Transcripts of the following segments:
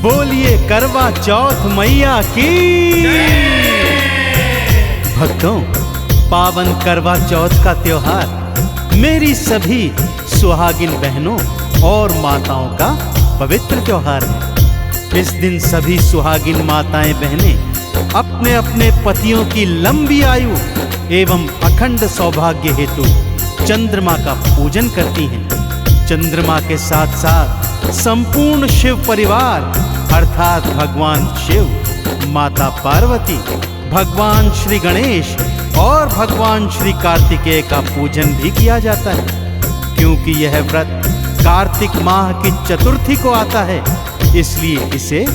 बोलिए करवा चौथ मैया की। भक्तों, पावन करवा चौथ का त्योहार मेरी सभी सुहागिन बहनों और माताओं का पवित्र त्योहार है। इस दिन सभी सुहागिन माताएं बहनें अपने अपने पतियों की लंबी आयु एवं अखंड सौभाग्य हेतु चंद्रमा का पूजन करती हैं। चंद्रमा के साथ साथ संपूर्ण शिव परिवार अर्थात भगवान शिव, माता पार्वती, भगवान श्री गणेश और भगवान श्री कार्तिकेय का पूजन भी किया जाता है, क्योंकि यह व्रत कार्तिक माह की चतुर्थी को आता है, इसलिए इसे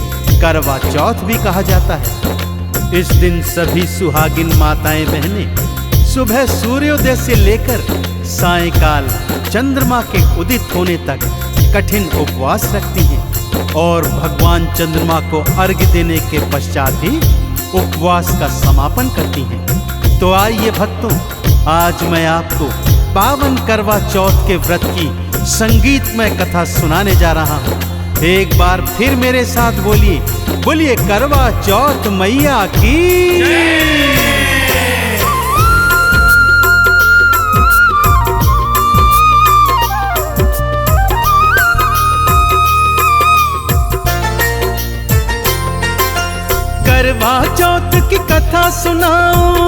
करवा चौथ भी कहा जाता है। इस दिन सभी सुहागिन माताएं बहनें सुबह सूर्योदय से लेकर सायंकाल चंद्रमा के उदित होने तक कठिन उपवास रखती हैं और भगवान चंद्रमा को अर्घ्य देने के पश्चात ही उपवास का समापन करती हैं। तो आइए भक्तों, आज मैं आपको पावन करवा चौथ के व्रत की संगीतमय कथा सुनाने जा रहा हूँ। एक बार फिर मेरे साथ बोलिए, बोलिए करवा चौथ मैया की। करवा चौथ की कथा सुनाऊं,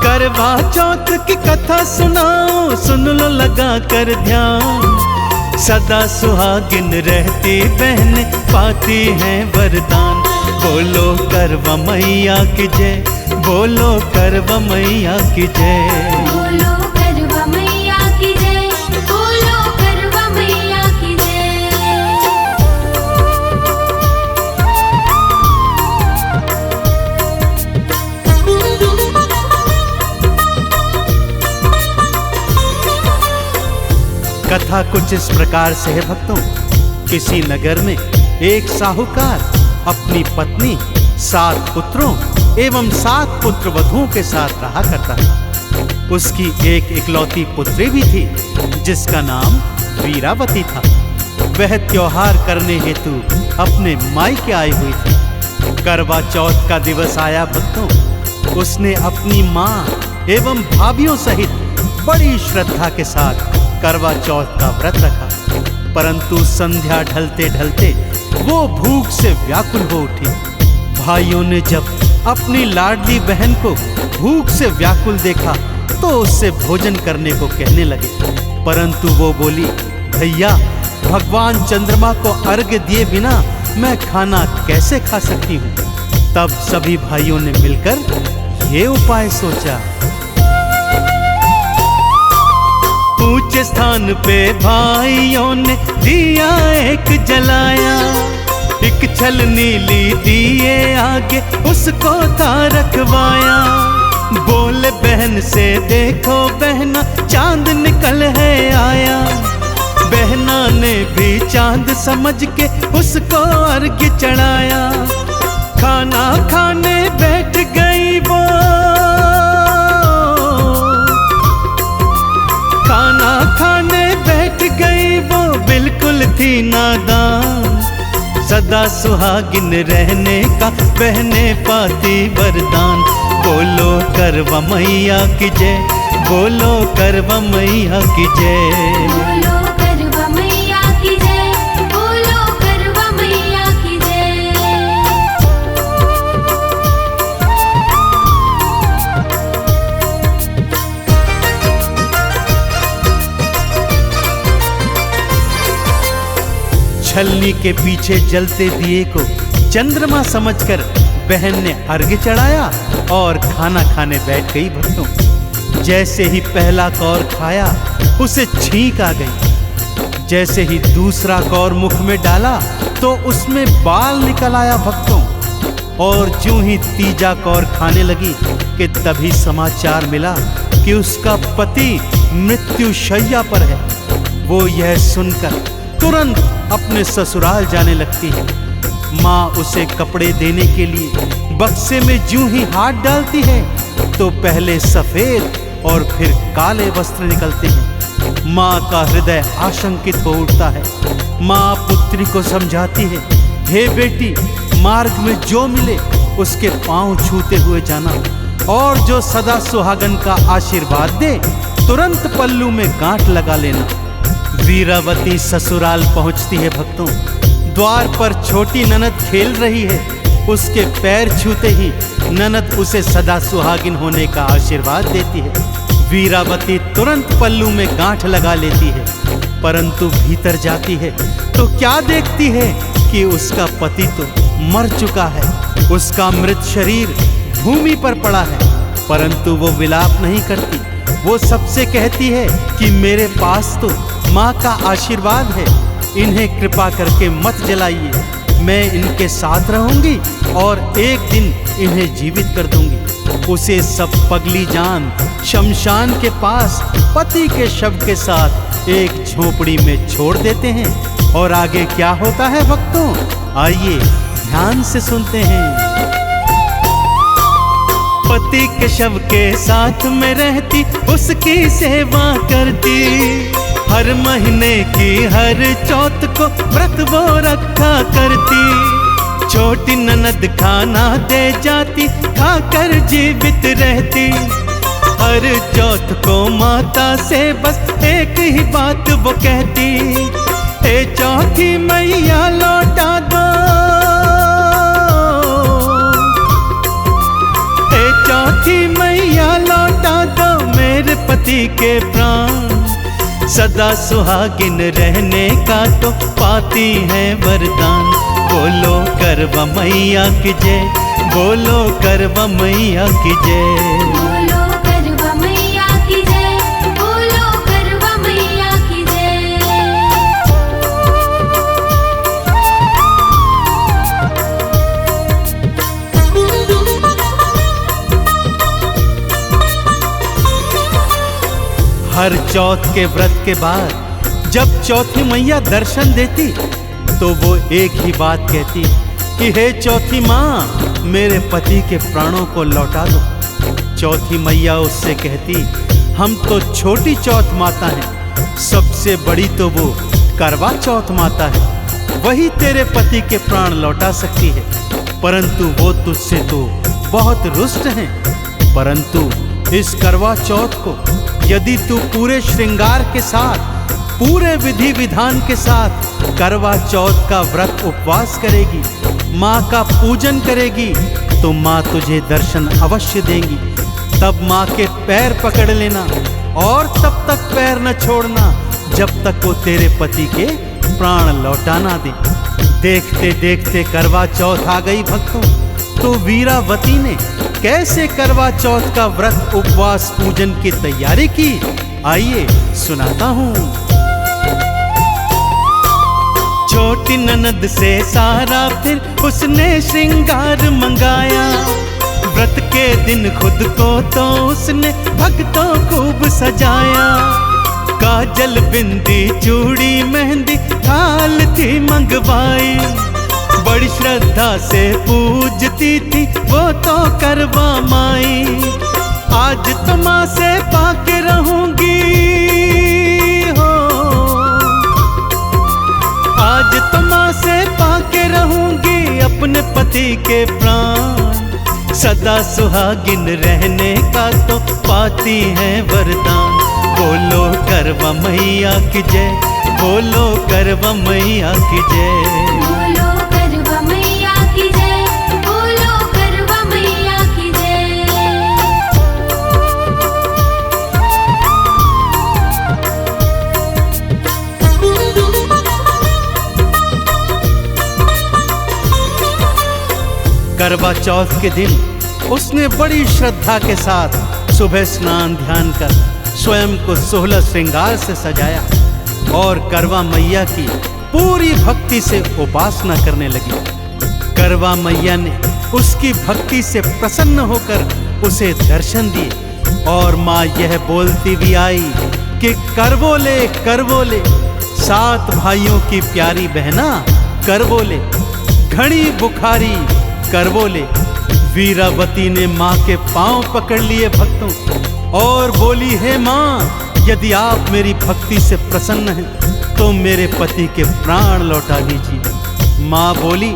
करवा चौथ की कथा सुनाऊं, सुन लो लगा कर ध्यान। सदा सुहागिन रहती बहन पाती हैं वरदान। बोलो करवा मैया की जय, बोलो करवा मैया की जय। बोलो करवा मैया की जय, बोलो करवा मैया की जय। कथा कुछ इस प्रकार से है भक्तों। किसी नगर में एक साहूकार अपनी पत्नी, 7 पुत्रों एवं 7 पुत्र वधुओं के साथ रहा करता था। उसकी एक इकलौती पुत्री भी थी जिसका नाम वीरावती था। वह त्योहार करने हेतु अपने मायके आई हुई थी। करवा चौथ का दिवस आया भक्तों। उसने अपनी माँ एवं भाभियों सहित बड़ी श्रद्धा के साथ करवा चौथ का व्रत रखा, परंतु संध्या ढलते ढलते वो भूख से व्याकुल हो उठी। भाइयों ने जब अपनी लाडली बहन को भूख से व्याकुल देखा तो उससे भोजन करने को कहने लगे, परंतु वो बोली, भैया भगवान चंद्रमा को अर्घ्य दिए बिना मैं खाना कैसे खा सकती हूँ। तब सभी भाइयों ने मिलकर ये उपाय सोचा। ऊंचे स्थान पे भाइयों ने दिया एक जलाया, एक छल नीली दिए आगे उसको था रखवाया। बोले बहन से, देखो बहना चांद निकल है आया। बहना ने भी चांद समझ के उसको अर्घ्य चढ़ाया। खाना खाने बैठ गई वो, खाना खाने बैठ गई वो बिल्कुल थी नादान। सदा सुहागिन रहने का बहने पाती वरदान। बोलो करवा मैया की जय, बोलो करवा मैया की जय। बोलो करवा मैया की जय, बोलो करवा मैया की जय। छलनी के पीछे जलते दिए को चंद्रमा समझकर बहन ने अर्घ्य चढ़ाया और खाना खाने बैठ गई भक्तों। जैसे ही पहला कौर खाया उसे छींक आ गई। जैसे ही दूसरा कौर मुख में डाला तो उसमें बाल निकल आया भक्तों। और ज्यों ही तीजा कौर खाने लगी कि तभी समाचार मिला कि उसका पति मृत्युशैया पर है। वो यह सुनकर तुरंत अपने ससुराल जाने लगती है। माँ उसे कपड़े देने के लिए बक्से में ज्यों ही हाथ डालती है तो पहले सफेद और फिर काले वस्त्र निकलते हैं। माँ का हृदय आशंकित हो उठता है। माँ पुत्री को समझाती है, हे बेटी, मार्ग में जो मिले उसके पांव छूते हुए जाना, और जो सदा सुहागन का आशीर्वाद दे तुरंत पल्लू में गांठ लगा लेना। वीरावती ससुराल पहुंचती है भक्तों। द्वार पर छोटी ननद खेल रही है। उसके पैर छूते ही ननद उसे सदा सुहागिन होने का आशीर्वाद देती है। वीरावती तुरंत पल्लू में गांठ लगा लेती है, परंतु भीतर जाती है तो क्या देखती है कि उसका पति तो मर चुका है। उसका मृत शरीर भूमि पर पड़ा है, परंतु वो विलाप नहीं करती। वो सबसे कहती है कि मेरे पास तो माँ का आशीर्वाद है, इन्हें कृपा करके मत जलाइए, मैं इनके साथ रहूंगी और एक दिन इन्हें जीवित कर दूंगी। उसे सब पगली जान शमशान के पास पति के शव के साथ एक झोपड़ी में छोड़ देते हैं। और आगे क्या होता है भक्तों, आइए ध्यान से सुनते हैं। पति के शव के साथ में रहती, उसकी सेवा करती, हर महीने की हर चौथ को व्रत वो रखा करती। छोटी ननद खाना दे जाती, खाकर जीवित रहती। हर चौथ को माता से बस एक ही बात वो कहती, हे चौथी मैया लौटा दो, हे चौथी मैया लौटा दो मेरे पति के प्राण। सदा सुहागिन रहने का तो पाती है वरदान। बोलो करवा मैया की जय, बोलो करवा मैया की जय। बोलो करवा मैया की जय, बोलो करवा मैया की जय। हर चौथ के व्रत के बाद जब चौथी मैया दर्शन देती तो वो एक ही बात कहती कि हे चौथी माँ, मेरे पति के प्राणों को लौटा दो। चौथी मैया उससे कहती, हम तो छोटी चौथ माता हैं, सबसे बड़ी तो वो करवा चौथ माता है, वही तेरे पति के प्राण लौटा सकती है, परंतु वो तुझसे तो बहुत रुष्ट हैं। परंतु इस करवा चौथ को यदि तू पूरे श्रृंगार के साथ, पूरे विधि विधान के साथ करवा चौथ का व्रत उपवास करेगी, माँ का पूजन करेगी, तो माँ तुझे दर्शन अवश्य देंगी। तब माँ के पैर पकड़ लेना और तब तक पैर न छोड़ना जब तक वो तेरे पति के प्राण लौटा ना दे। देखते देखते करवा चौथ आ गई भक्तों। तो वीरावती ने कैसे करवा चौथ का व्रत उपवास पूजन की तैयारी की, आइए सुनाता हूँ। छोटी ननद से सारा फिर उसने श्रृंगार मंगाया। व्रत के दिन खुद को तो उसने भक्तों खूब सजाया। काजल बिंदी चूड़ी मेहंदी थाल थी मंगवाई। बड़ी श्रद्धा से पूजती थी वो तो करवा माई। आज तो माँ से पाके रहूंगी हो, आज तो माँ से पाके रहूंगी अपने पति के प्राण। सदा सुहागिन रहने का तो पाती है वरदान। बोलो करवा मैया की जय, बोलो करवा मैया की जय। बोलो करवा मैया की जय, बोलो करवा मैया की जय। करवा चौथ के दिन उसने बड़ी श्रद्धा के साथ सुबह स्नान ध्यान कर स्वयं को 16 श्रृंगार से सजाया और करवा मैया की पूरी भक्ति से उपासना करने लगी। करवा मैया ने उसकी भक्ति से प्रसन्न होकर उसे दर्शन दिए और माँ यह बोलती भी आई कि करवोले करवोले, 7 भाइयों की प्यारी बहना करवोले, घड़ी बुखारी करवोले। वीरावती ने माँ के पांव पकड़ लिए भक्तों और बोली, हे माँ, यदि आप मेरी भक्ति से प्रसन्न हैं तो मेरे पति के प्राण लौटा दीजिए। माँ बोली,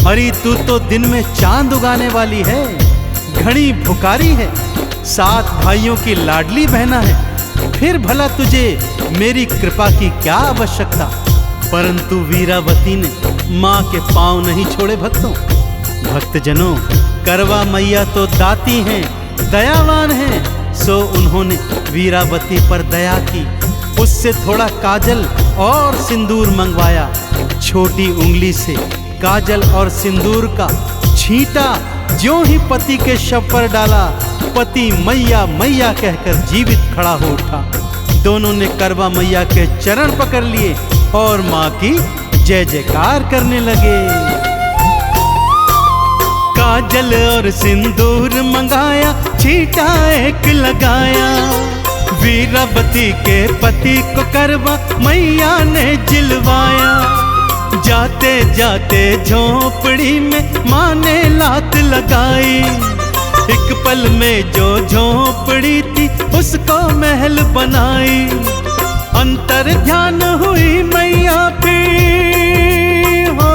अरे तू तो दिन में चांद उगाने वाली है, घड़ी भुकारी है, 7 भाइयों की लाडली बहना है, फिर भला तुझे मेरी कृपा की क्या आवश्यकता। परंतु वीरावती ने माँ के पांव नहीं छोड़े। भक्तजनों, करवा मैया तो दाती हैं, दयावान हैं, सो उन्होंने वीरावती पर दया की। उससे थोड़ा काजल और सिंदूर मंगवाया। छोटी उंगली से काजल और सिंदूर का छींटा ज्यों ही पति के शव पर डाला, पति मैया मैया कहकर जीवित खड़ा हो उठा। दोनों ने करवा मैया के चरण पकड़ लिए और माँ की जय जयकार करने लगे। काजल और सिंदूर मंगाया, छींटा एक लगाया, वीरावती के पति को करवा मैया ने जिलवाया। जाते जाते झोंपड़ी में माँ ने लात लगाई, एक पल में जो झोंपड़ी थी उसको महल बनाई। अंतर ध्यान हुई मैया फिर हो,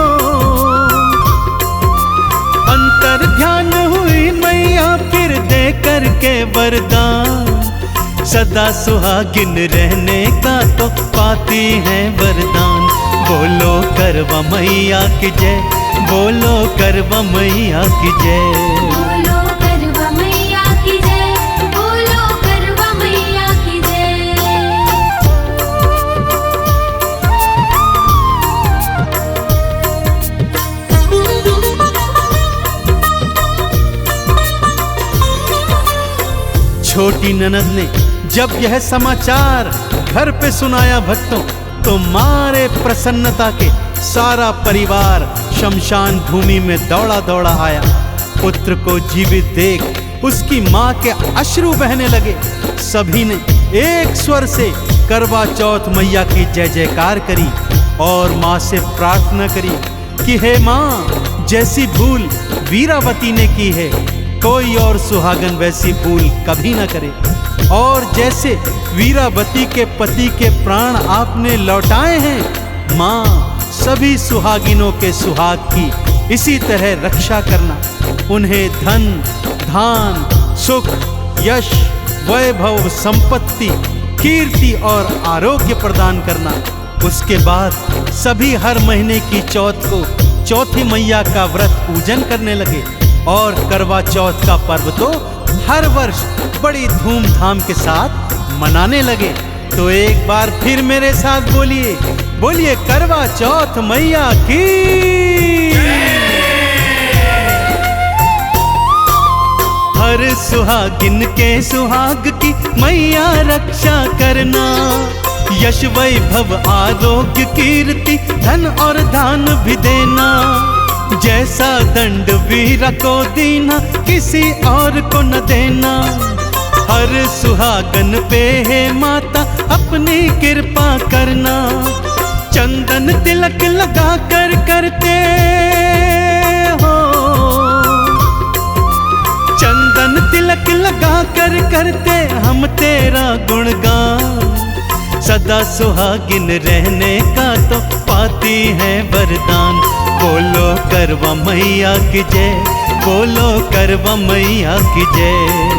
अंतर ध्यान हुई मैया फिर दे करके वरदान। सदा सुहागिन रहने का तो पाती है वरदान। बोलो करवा मैया की जय, बोलो करवा मैया की जय। बोलो करवा मैया की जय, बोलो करवा मैया की जय। छोटी ननद ने जब यह समाचार घर पे सुनाया भक्तों, तो मारे प्रसन्नता के सारा परिवार शमशान भूमि में दौड़ा दौड़ा आया। पुत्र को जीवित देख उसकी माँ के अश्रु बहने लगे। सभी ने एक स्वर से करवा चौथ मैया की जय जयकार करी और माँ से प्रार्थना करी कि हे माँ, जैसी भूल वीरावती ने की है, कोई और सुहागन वैसी भूल कभी न करे। और जैसे वीरावती के पति के प्राण आपने लौटाए हैं, माँ सभी सुहागिनों के सुहाग की इसी तरह रक्षा करना। उन्हें धन धान सुख यश वैभव संपत्ति कीर्ति और आरोग्य प्रदान करना। उसके बाद सभी हर महीने की चौथ को चौथी मैया का व्रत पूजन करने लगे और करवा चौथ का पर्व तो हर वर्ष बड़ी धूमधाम के साथ मनाने लगे। तो एक बार फिर मेरे साथ बोलिए, बोलिए करवा चौथ मैया की। हर सुहागिन के सुहाग की मैया रक्षा करना, यश वैभव आरोग्य कीर्ति धन और दान भी देना। जैसा दंड वीरा को दीना किसी और को न देना। हर सुहागन पे है माता अपनी कृपा करना। चंदन तिलक लगा कर करते हो, चंदन तिलक लगा कर करते हम तेरा गुणगान। सदा सुहागिन रहने का तो पाती है वरदान। बोलो करवा मैया की जय, बोलो करवा मैया की जय।